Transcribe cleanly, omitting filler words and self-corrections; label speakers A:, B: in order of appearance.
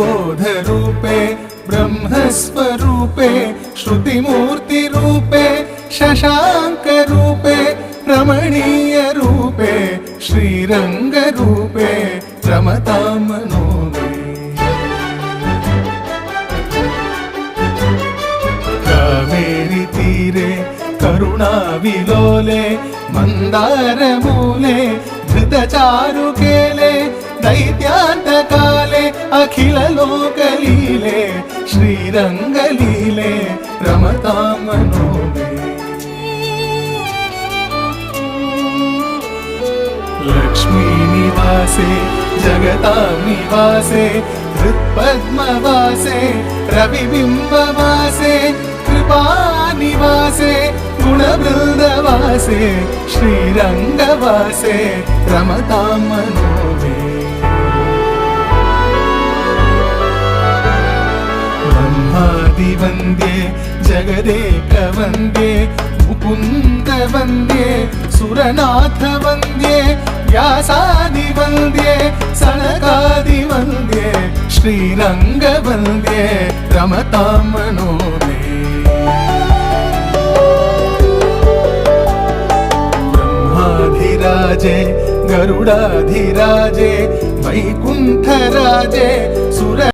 A: बोधरूपे ब्रह्मस्वरूपे श्रुतिमूर्तिरूपे शशाङ्करूपे रमणीयरूपे श्रीरङ्गरूपे रमतां मनो मे। कावेरी तीरे करुणाविलोले मन्दारमूले धृतचारुकेले दैत्यान्तकाले अखिललोकलीले श्रीरङ्गलीले रमतां मनो मे। लक्ष्मीनिवासे जगतां निवासे हृत्पद्मवासे रविबिम्बवासे कृपानिवासे गुणवृन्दवासे श्रीरङ्गवासे रमतां मनो मे। ब्रह्मादिवन्द्ये जगदेकवन्द्ये मुकुन्दवन्द्ये सुरनाथवन्द्ये व्यासादिवन्द्ये सनकादिवन्द्ये श्रीरङ्गवन्द्ये रमतां मनो मे। ब्रह्माधिराजे गरुडाधिराजे वैकुण्ठराजे सुर